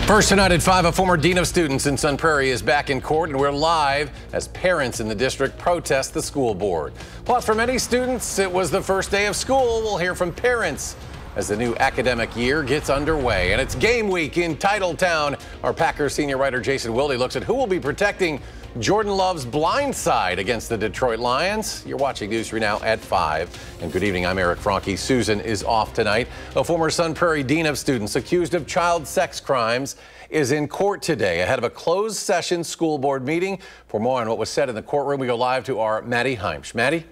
First tonight at 5, a former dean of students in Sun Prairie is back in court, and we're live as parents in the district protest the school board. Plus, for many students, it was the first day of school. We'll hear from parents as the new academic year gets underway. And it's game week in Titletown. Our Packers senior writer Jason Wilde looks at who will be protecting Jordan Love's blind side against the Detroit Lions. You're watching News 3 Now at 5. And good evening, I'm Eric Franke. Susan is off tonight. A former Sun Prairie dean of students accused of child sex crimes is in court today ahead of a closed session school board meeting. For more on what was said in the courtroom, we go live to our Maddie Heimsch. Maddie?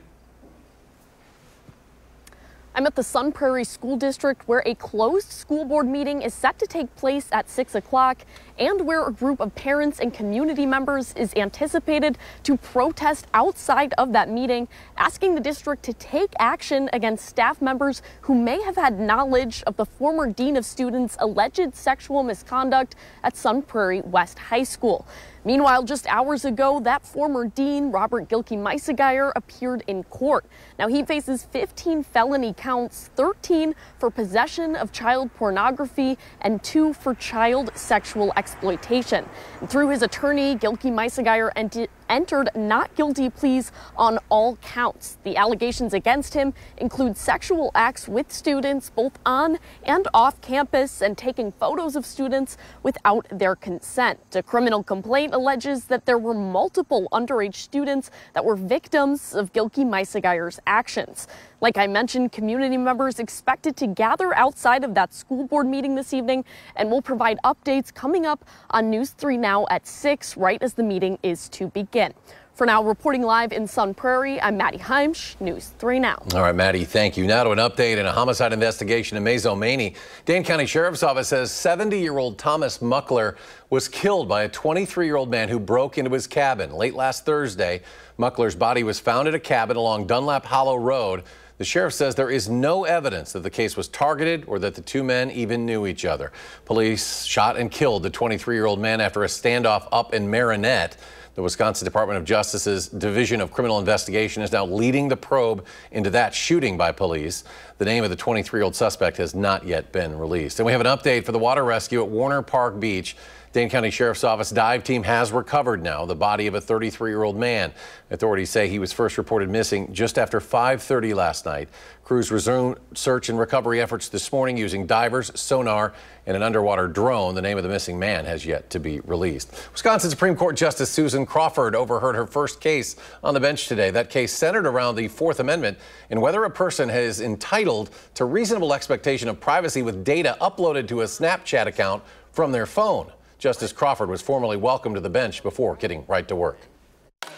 I'm at the Sun Prairie School District, where a closed school board meeting is set to take place at 6 o'clock and where a group of parents and community members is anticipated to protest outside of that meeting, asking the district to take action against staff members who may have had knowledge of the former dean of students' alleged sexual misconduct at Sun Prairie West High School. Meanwhile, just hours ago, that former dean, Robert Gilkey-Meissegeyer, appeared in court. Now, he faces 15 felony counts, 13 for possession of child pornography and 2 for child sexual exploitation. And through his attorney, Gilkey-Meissegeyer entered not guilty pleas on all counts. The allegations against him include sexual acts with students both on and off campus and taking photos of students without their consent. A criminal complaint alleges that there were multiple underage students that were victims of Gilkey-Meissegeyer's actions. Like I mentioned, community members expected to gather outside of that school board meeting this evening, and we'll provide updates coming up on News 3 Now at 6, right as the meeting is to begin. For now, reporting live in Sun Prairie, I'm Maddie Heimsch, News 3 Now. All right, Maddie, thank you. Now to an update in a homicide investigation in Mazo-Maney. Dane County Sheriff's Office says 70-year-old Thomas Muckler was killed by a 23-year-old man who broke into his cabin. Late last Thursday, Muckler's body was found at a cabin along Dunlap Hollow Road. The sheriff says there is no evidence that the case was targeted or that the two men even knew each other. Police shot and killed the 23-year-old man after a standoff up in Marinette. The Wisconsin Department of Justice's Division of Criminal Investigation is now leading the probe into that shooting by police. The name of the 23-year-old suspect has not yet been released. And we have an update for the water rescue at Warner Park Beach. Dane County Sheriff's Office dive team has recovered now the body of a 33-year-old man. Authorities say he was first reported missing just after 5:30 last night. Crews resumed search and recovery efforts this morning using divers, sonar, and an underwater drone. The name of the missing man has yet to be released. Wisconsin Supreme Court Justice Susan Crawford overheard her first case on the bench today. That case centered around the Fourth Amendment and whether a person is entitled to reasonable expectation of privacy with data uploaded to a Snapchat account from their phone. Justice Crawford was formally welcomed to the bench before getting right to work.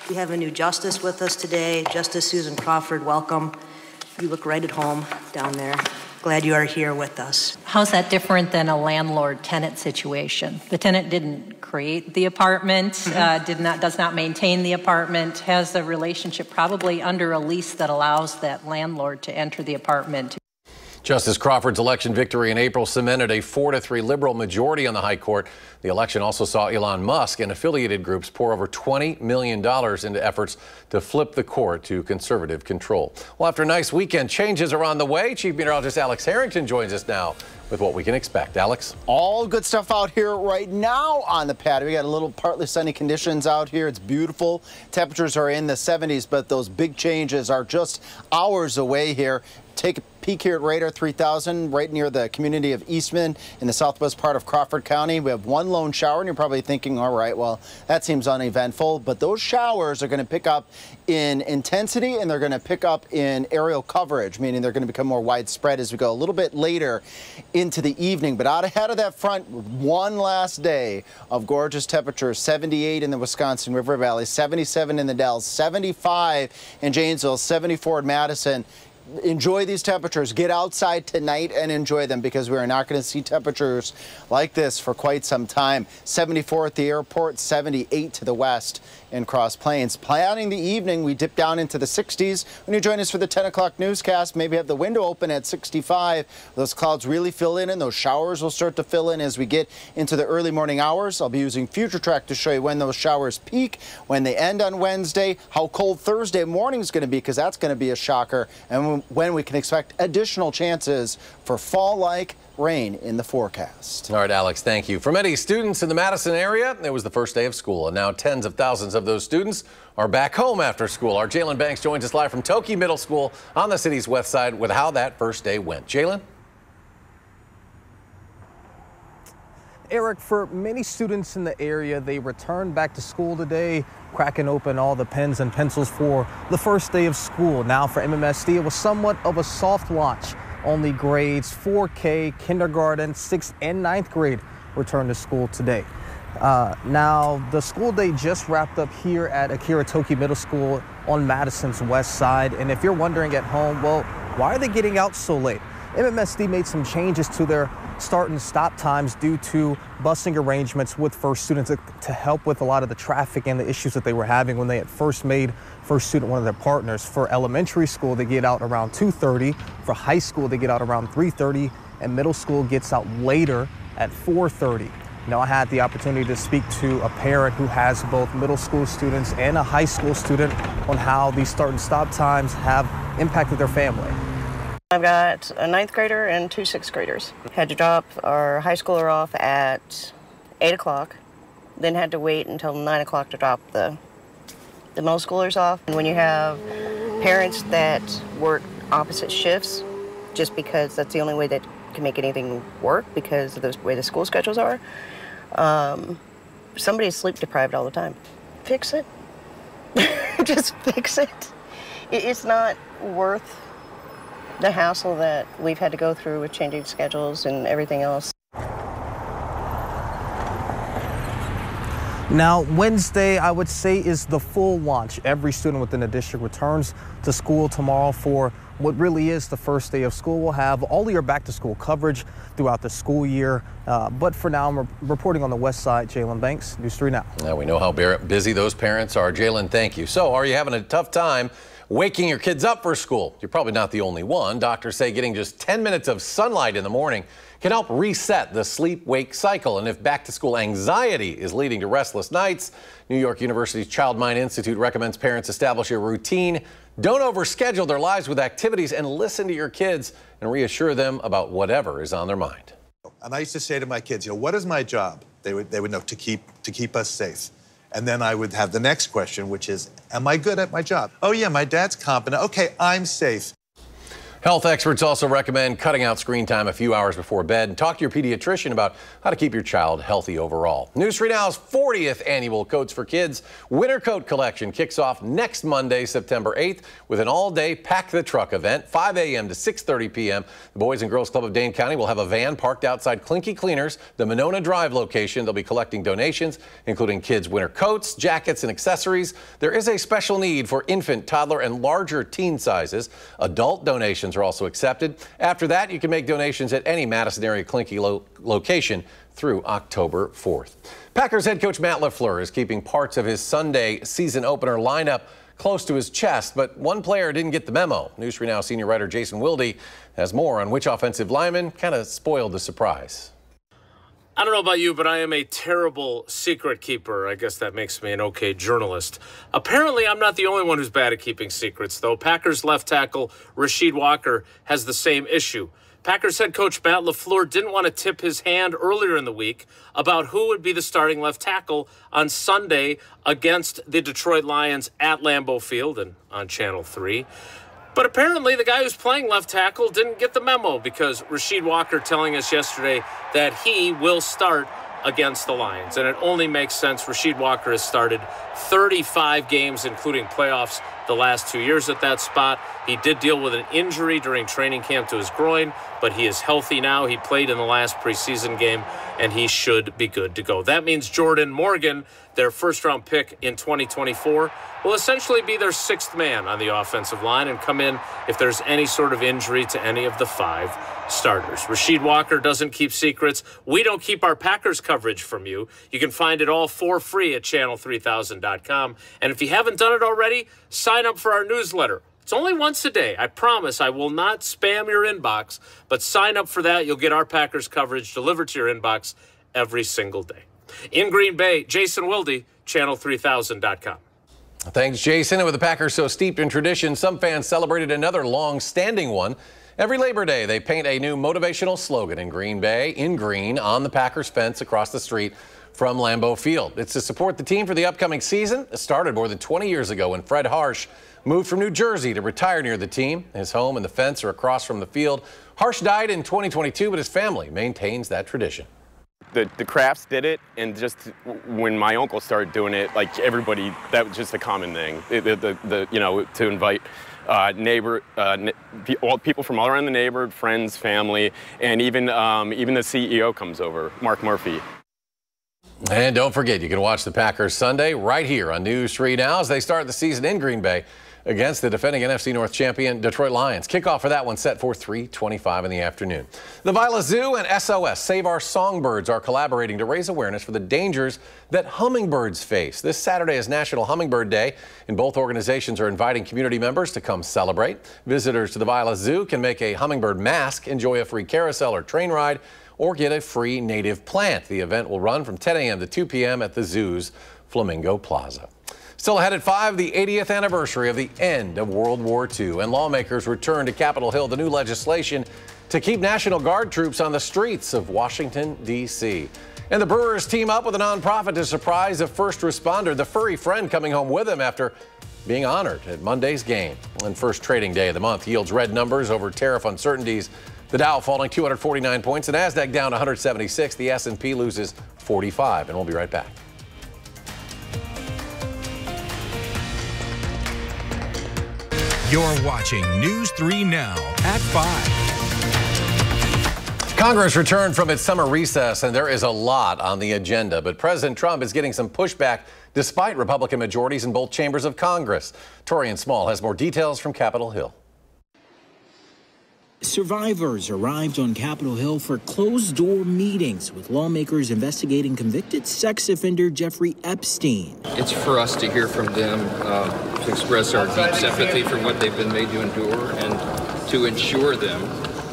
We have a new justice with us today. Justice Susan Crawford, welcome. You look right at home down there. Glad you are here with us. How's that different than a landlord-tenant situation? The tenant didn't create the apartment, does not maintain the apartment, has a relationship probably under a lease that allows that landlord to enter the apartment. Justice Crawford's election victory in April cemented a 4-3 liberal majority on the high court. The election also saw Elon Musk and affiliated groups pour over $20 million into efforts to flip the court to conservative control. Well, after a nice weekend, changes are on the way. Chief Meteorologist Alex Harrington joins us now with what we can expect. Alex? All good stuff out here right now on the pad. We got a little partly sunny conditions out here. It's beautiful. Temperatures are in the 70s, but those big changes are just hours away here. Take a peek here at Radar 3000, right near the community of Eastman in the southwest part of Crawford County. We have one lone shower, and you're probably thinking, all right, well, that seems uneventful. But those showers are going to pick up in intensity, and they're going to pick up in aerial coverage, meaning they're going to become more widespread as we go a little bit later into the evening. But out ahead of that front, one last day of gorgeous temperatures, 78 in the Wisconsin River Valley, 77 in the Dells, 75 in Janesville, 74 in Madison. Enjoy these temperatures. Get outside tonight and enjoy them, because we are not going to see temperatures like this for quite some time. 74 at the airport, 78 to the west in Cross Plains. Planning the evening, we dip down into the 60s. When you join us for the 10 o'clock newscast, maybe have the window open at 65. Those clouds really fill in, and those showers will start to fill in as we get into the early morning hours. I'll be using FutureTrack to show you when those showers peak, when they end on Wednesday, how cold Thursday morning is going to be, because that's going to be a shocker, and when we can expect additional chances for fall-like rain in the forecast. All right, Alex, thank you. For many students in the Madison area, it was the first day of school, and now tens of thousands of those students are back home after school. Our Jalen Banks joins us live from Toki Middle School on the city's west side with how that first day went. Jalen? Eric, for many students in the area, they returned back to school today, cracking open all the pens and pencils for the first day of school. Now for MMSD, it was somewhat of a soft launch. Only grades 4K, kindergarten, 6th and 9th grade returned to school today. Now, the school day just wrapped up here at Akira Toki Middle School on Madison's west side. And if you're wondering at home, well, why are they getting out so late? MMSD made some changes to their start and stop times due to busing arrangements with first students to help with a lot of the traffic and the issues that they were having when they had first made first student one of their partners. For elementary school, they get out around 2:30. For high school, they get out around 3:30, and middle school gets out later at 4:30. Now, I had the opportunity to speak to a parent who has both middle school students and a high school student on how these start and stop times have impacted their family. I've got a 9th grader and 2 6th graders. Had to drop our high schooler off at 8 o'clock, then had to wait until 9 o'clock to drop the middle schoolers off. And when you have parents that work opposite shifts, just because that's the only way that can make anything work because of the way the school schedules are, somebody's sleep deprived all the time. Fix it. Just fix it. It's not worth the hassle that we've had to go through with changing schedules and everything else. Now, Wednesday, I would say, is the full launch. Every student within the district returns to school tomorrow for what really is the first day of school. We'll have all of your back-to-school coverage throughout the school year. But for now, I'm reporting on the west side. Jalen Banks, News 3 Now. Now we know how busy those parents are. Jalen, thank you. So, are you having a tough time waking your kids up for school? You're probably not the only one. Doctors say getting just 10 minutes of sunlight in the morning can help reset the sleep-wake cycle. And if back-to-school anxiety is leading to restless nights, New York University's Child Mind Institute recommends parents establish a routine. Don't overschedule their lives with activities, and listen to your kids and reassure them about whatever is on their mind. And I used to say to my kids, what is my job? They would know to keep us safe. And then I would have the next question, which is, am I good at my job? Oh yeah, my dad's competent. Okay, I'm safe. Health experts also recommend cutting out screen time a few hours before bed, and talk to your pediatrician about how to keep your child healthy overall. News 3 Now's 40th annual Coats for Kids winter coat collection kicks off next Monday, September 8th, with an all-day Pack the Truck event, 5 a.m. to 6:30 p.m. The Boys and Girls Club of Dane County will have a van parked outside Clinky Cleaners, the Monona Drive location. They'll be collecting donations, including kids' winter coats, jackets, and accessories. There is a special need for infant, toddler, and larger teen sizes. Adult donations are also accepted. After that, you can make donations at any Madison area Clinky location through October 4th. Packers head coach Matt LaFleur is keeping parts of his Sunday season opener lineup close to his chest, but one player didn't get the memo. News 3 Now senior writer Jason Wilde has more on which offensive lineman kind of spoiled the surprise. I don't know about you, but I am a terrible secret keeper. I guess that makes me an okay journalist. Apparently, I'm not the only one who's bad at keeping secrets, though. Packers left tackle Rasheed Walker has the same issue. Packers head coach Matt LaFleur didn't want to tip his hand earlier in the week about who would be the starting left tackle on Sunday against the Detroit Lions at Lambeau Field and on Channel 3. But apparently the guy who's playing left tackle didn't get the memo, because Rasheed Walker telling us yesterday that he will start against the Lions. And it only makes sense. Rasheed Walker has started 35 games, including playoffs, the last 2 years at that spot. He did deal with an injury during training camp to his groin, but he is healthy now. He played in the last preseason game, and he should be good to go. That means Jordan Morgan, their first-round pick in 2024, will essentially be their sixth man on the offensive line and come in if there's any sort of injury to any of the 5 starters. Rasheed Walker doesn't keep secrets. We don't keep our Packers coverage from you. You can find it all for free at channel3000.com. And if you haven't done it already, sign up for our newsletter. It's only once a day. I promise I will not spam your inbox, but sign up for that. You'll get our Packers coverage delivered to your inbox every single day. In Green Bay, Jason Wilde, channel3000.com. Thanks, Jason. And with the Packers so steeped in tradition, some fans celebrated another long-standing one Every Labor Day, they paint a new motivational slogan in Green Bay, in green, on the Packers fence across the street from Lambeau Field. It's to support the team for the upcoming season. It started more than 20 years ago when Fred Harsh moved from New Jersey to retire near the team. His home and the fence are across from the field. Harsh died in 2022, but his family maintains that tradition. The Crafts did it, and just when my uncle started doing it, like everybody, that was just a common thing. To invite all people from all around the neighborhood, friends, family, and even the CEO comes over, Mark Murphy. And don't forget, you can watch the Packers Sunday right here on News 3 Now as they start the season in Green Bay against the defending NFC North champion Detroit Lions. Kickoff for that one set for 3:25 in the afternoon. The Vila Zoo and SOS Save Our Songbirds are collaborating to raise awareness for the dangers that hummingbirds face. This Saturday is National Hummingbird Day, and both organizations are inviting community members to come celebrate. Visitors to the Vila Zoo can make a hummingbird mask, enjoy a free carousel or train ride, or get a free native plant. The event will run from 10 a.m. to 2 p.m. at the zoo's Flamingo Plaza. Still ahead at 5, the 80th anniversary of the end of World War II, and lawmakers return to Capitol Hill the new legislation to keep National Guard troops on the streets of Washington, D.C. And the Brewers team up with a nonprofit to surprise a first responder, the furry friend coming home with him after being honored at Monday's game. And first trading day of the month yields red numbers over tariff uncertainties. The Dow falling 249 points, the Nasdaq down 176, the S&P loses 45, and we'll be right back. You're watching News 3 Now at 5. Congress returned from its summer recess, and there is a lot on the agenda. But President Trump is getting some pushback despite Republican majorities in both chambers of Congress. Torian Small has more details from Capitol Hill. Survivors arrived on Capitol Hill for closed-door meetings with lawmakers investigating convicted sex offender Jeffrey Epstein. It's for us to hear from them, to express our deep sympathy for what they've been made to endure, and to ensure them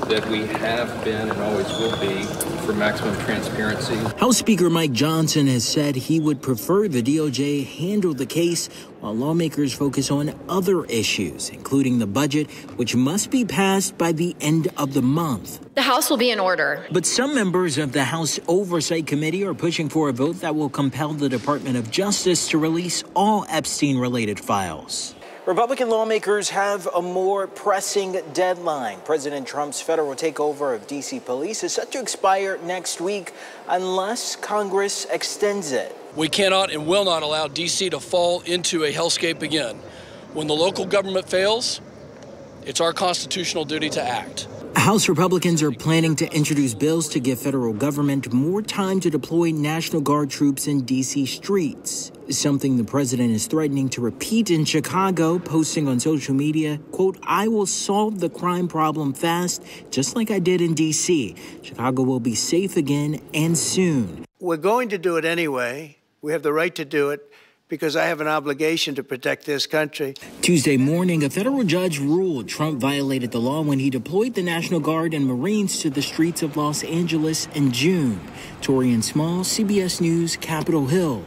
that we have been and always will be for maximum transparency. House Speaker Mike Johnson has said he would prefer the DOJ handle the case while lawmakers focus on other issues, including the budget, which must be passed by the end of the month. The House will be in order. But some members of the House Oversight Committee are pushing for a vote that will compel the Department of Justice to release all Epstein-related files. Republican lawmakers have a more pressing deadline. President Trump's federal takeover of D.C. police is set to expire next week unless Congress extends it. We cannot and will not allow D.C. to fall into a hellscape again. When the local government fails, it's our constitutional duty to act. House Republicans are planning to introduce bills to give federal government more time to deploy National Guard troops in D.C. streets, something the president is threatening to repeat in Chicago, posting on social media, quote, "I will solve the crime problem fast, just like I did in D.C. Chicago will be safe again and soon." We're going to do it anyway. We have the right to do it because I have an obligation to protect this country. Tuesday morning, a federal judge ruled Trump violated the law when he deployed the National Guard and Marines to the streets of Los Angeles in June. Torian Small, CBS News, Capitol Hill.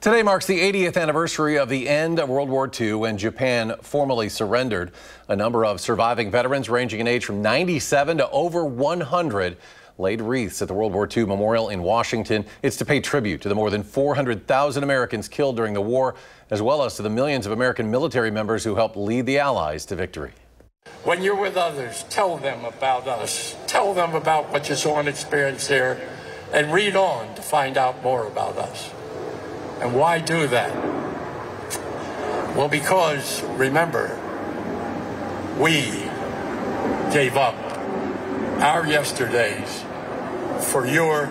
Today marks the 80th anniversary of the end of World War II when Japan formally surrendered. A number of surviving veterans ranging in age from 97 to over 100 laid wreaths at the World War II Memorial in Washington. It's to pay tribute to the more than 400,000 Americans killed during the war, as well as to the millions of American military members who helped lead the Allies to victory. When you're with others, tell them about us. Tell them about what you saw and experienced here, and read on to find out more about us. And why do that? Well, because, remember, we gave up our yesterdays for your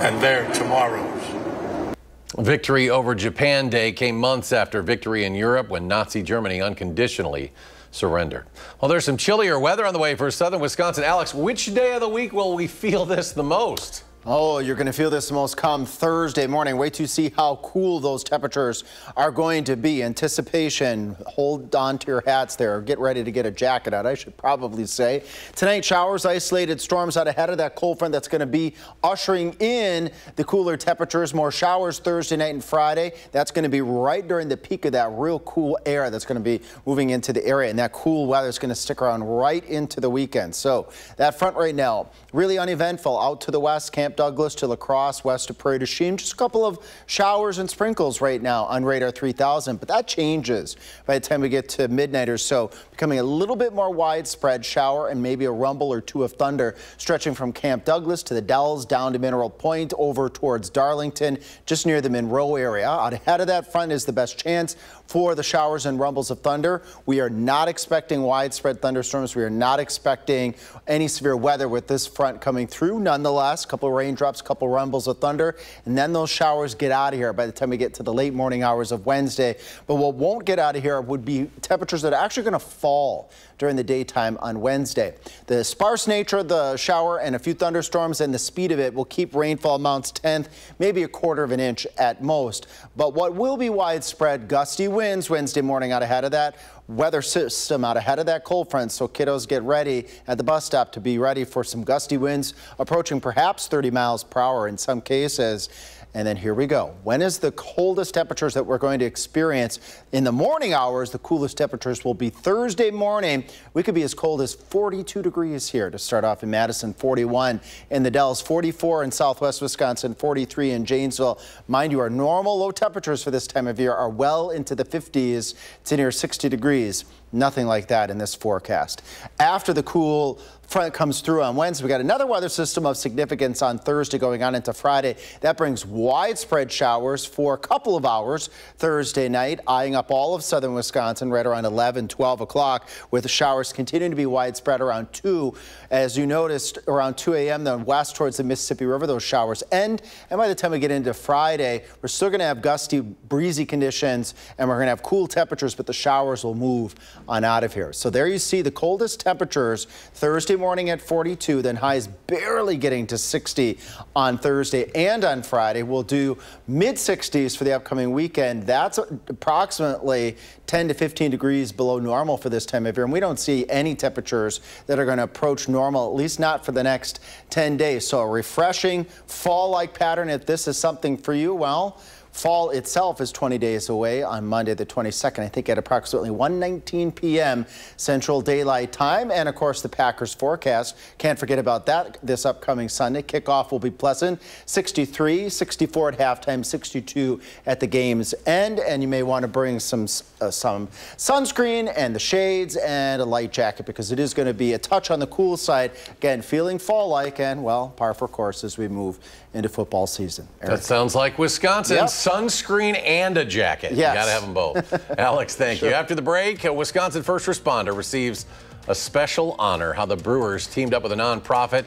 and their tomorrows. Victory over Japan Day came months after victory in Europe when Nazi Germany unconditionally surrendered. Well, there's some chillier weather on the way for southern Wisconsin. Alex, which day of the week will we feel this the most? Oh, you're going to feel this most come Thursday morning. Wait to see how cool those temperatures are going to be. Anticipation, hold on to your hats there. Get ready to get a jacket out, I should probably say. Tonight, showers, isolated storms out ahead of that cold front that's going to be ushering in the cooler temperatures. More showers Thursday night and Friday. That's going to be right during the peak of that real cool air that's going to be moving into the area. And that cool weather is going to stick around right into the weekend. So that front right now, really uneventful out to the west, Camp Douglas to La Crosse, west of Prairie du Chien. Just a couple of showers and sprinkles right now on radar 3000, but that changes by the time we get to midnight or so, becoming a little bit more widespread shower and maybe a rumble or two of thunder stretching from Camp Douglas to the Dells down to Mineral Point over towards Darlington, just near the Monroe area. Out ahead of that front is the best chance for the showers and rumbles of thunder. We are not expecting widespread thunderstorms. We are not expecting any severe weather with this front coming through. Nonetheless, a couple of raindrops, a couple rumbles of thunder, and then those showers get out of here by the time we get to the late morning hours of Wednesday. But what won't get out of here would be temperatures that are actually going to fall during the daytime on Wednesday. The sparse nature of the shower and a few thunderstorms and the speed of it will keep rainfall amounts 1/10, maybe a 1/4 of an inch at most. But what will be widespread gusty winds Wednesday morning out ahead of that weather system out ahead of that cold front. So kiddos, get ready at the bus stop to be ready for some gusty winds approaching perhaps 30 miles per hour in some cases. And then here we go. When is the coldest temperatures that we're going to experience? In the morning hours, the coolest temperatures will be Thursday morning. We could be as cold as 42 degrees here to start off in Madison, 41 in the Dells, 44 in southwest Wisconsin, 43 in Janesville. Mind you, our normal low temperatures for this time of year are well into the 50s to near 60 degrees. Nothing like that in this forecast. After the cool front comes through on Wednesday, we got another weather system of significance on Thursday going on into Friday. That brings widespread showers for a couple of hours Thursday night, eyeing up all of southern Wisconsin right around 11, 12 o'clock, with the showers continuing to be widespread around 2. As you noticed, around 2 a.m. then west towards the Mississippi River, those showers end. And by the time we get into Friday, we're still going to have gusty, breezy conditions, and we're going to have cool temperatures, but the showers will move on out of here. So there you see the coldest temperatures Thursday morning at 42, then highs barely getting to 60 on Thursday and on Friday. We'll do mid 60s for the upcoming weekend. That's approximately 10 to 15 degrees below normal for this time of year, and we don't see any temperatures that are going to approach normal, at least not for the next 10 days. So a refreshing fall-like pattern. If this is something for you, well, fall itself is 20 days away on Monday the 22nd, I think at approximately 1:19 p.m. Central Daylight Time. And of course the Packers forecast, can't forget about that this upcoming Sunday. Kickoff will be pleasant, 63, 64 at halftime, 62 at the game's end. And you may want to bring some sunscreen and the shades and a light jacket, because it is going to be a touch on the cool side. Again, feeling fall-like and, well, par for course as we move into football season. Eric. That sounds like Wisconsin. Yep. Sunscreen and a jacket. Yes. You got to have them both. Alex, thank you. After the break, a Wisconsin first responder receives a special honor. How the Brewers teamed up with a nonprofit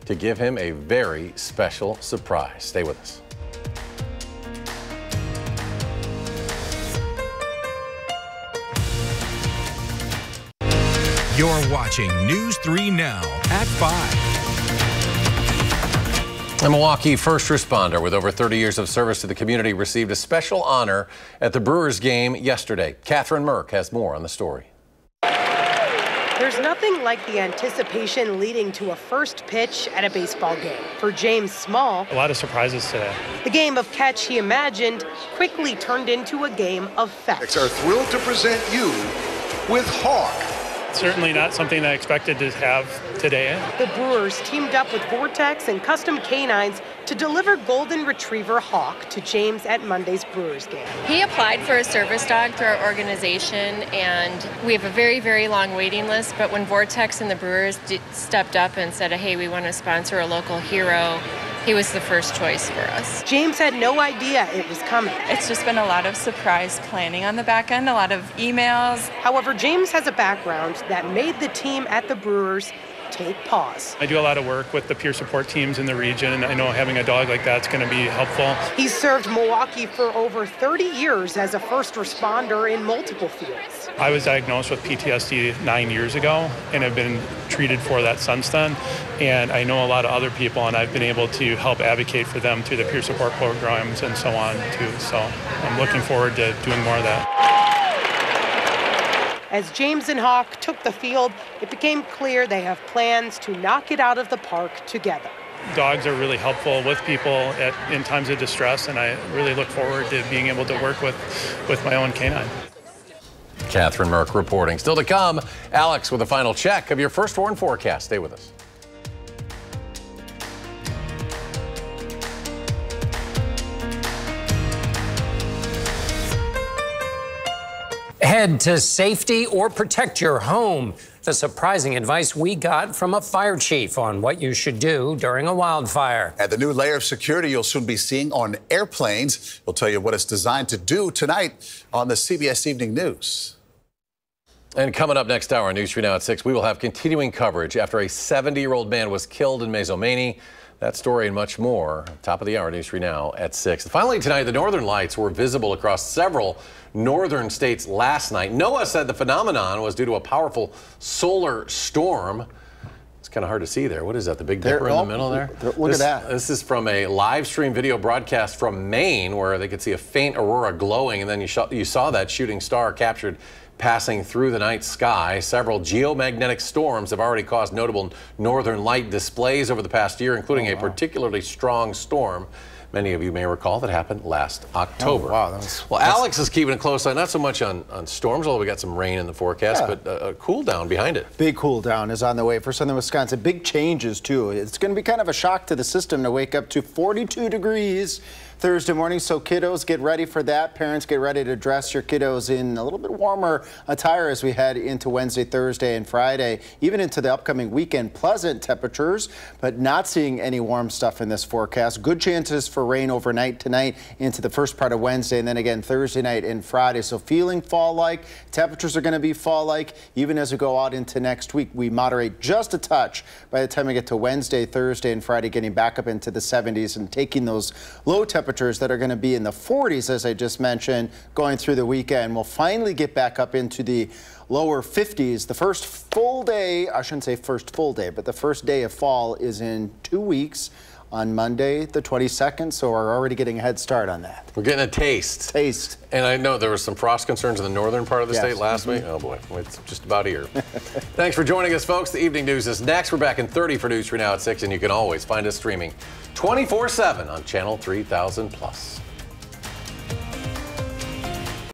to give him a very special surprise. Stay with us. You're watching News 3 Now at 5. A Milwaukee first responder with over 30 years of service to the community received a special honor at the Brewers game yesterday. Catherine Merck has more on the story. There's nothing like the anticipation leading to a first pitch at a baseball game. For James Small, a lot of surprises today. The game of catch he imagined quickly turned into a game of fetch. Are thrilled to present you with Hawk. Certainly not something that I expected to have today. The Brewers teamed up with Vortex and Custom Canines to deliver Golden Retriever Hawk to James at Monday's Brewers game. He applied for a service dog through our organization, and we have a very, very long waiting list, but when Vortex and the Brewers stepped up and said, hey, we want to sponsor a local hero, he was the first choice for us. James had no idea it was coming. It's just been a lot of surprise planning on the back end, a lot of emails. However, James has a background that made the team at the Brewers take pause. I do a lot of work with the peer support teams in the region, and I know having a dog like that's going to be helpful. He's served Milwaukee for over 30 years as a first responder in multiple fields. I was diagnosed with PTSD 9 years ago and have been treated for that since then. And I know a lot of other people, and I've been able to help advocate for them through the peer support programs and so on too. So I'm looking forward to doing more of that. As James and Hawk took the field, it became clear they have plans to knock it out of the park together. Dogs are really helpful with people in times of distress, and I really look forward to being able to work with my own canine. Catherine Merck reporting. Still to come, Alex with a final check of your first warn forecast. Stay with us. Head to safety or protect your home. The surprising advice we got from a fire chief on what you should do during a wildfire. And the new layer of security you'll soon be seeing on airplanes. We'll tell you what it's designed to do tonight on the CBS Evening News. And coming up next hour on News 3 Now at 6, we will have continuing coverage after a 70-year-old man was killed in Maine. That story and much more. Top of the hour, News 3 Now at 6. Finally tonight, the northern lights were visible across several northern states last night. NOAA said the phenomenon was due to a powerful solar storm. It's kind of hard to see there. What is that, the Big Dipper in the middle there? Look at that. This is from a live stream video broadcast from Maine where they could see a faint aurora glowing, and then you saw that shooting star captured passing through the night sky. Several geomagnetic storms have already caused notable northern light displays over the past year, including a particularly strong storm. Many of you may recall that happened last October. Oh, wow. Well, Alex is keeping a close eye, not so much on storms, although we got some rain in the forecast, but a cool down behind it. Big cool down is on the way for southern Wisconsin. Big changes, too. It's going to be kind of a shock to the system to wake up to 42 degrees Thursday morning, so kiddos, get ready for that. Parents, get ready to dress your kiddos in a little bit warmer attire as we head into Wednesday, Thursday, and Friday, even into the upcoming weekend. Pleasant temperatures, but not seeing any warm stuff in this forecast. Good chances for rain overnight tonight into the first part of Wednesday, and then again Thursday night and Friday. So feeling fall-like. Temperatures are going to be fall-like even as we go out into next week. We moderate just a touch by the time we get to Wednesday, Thursday, and Friday, getting back up into the 70s and taking those low temperatures that are going to be in the 40s, as I just mentioned, going through the weekend. We'll finally get back up into the lower 50s. The first full day, I shouldn't say first full day, but the first day of fall is in 2 weeks on Monday, the 22nd, so we're already getting a head start on that. We're getting a taste. And I know there was some frost concerns in the northern part of the state last week. Oh boy, it's just about here. Thanks for joining us, folks. The Evening News is next. We're back in 30 for News 3 Now at 6, and you can always find us streaming 24/7 on Channel 3000+.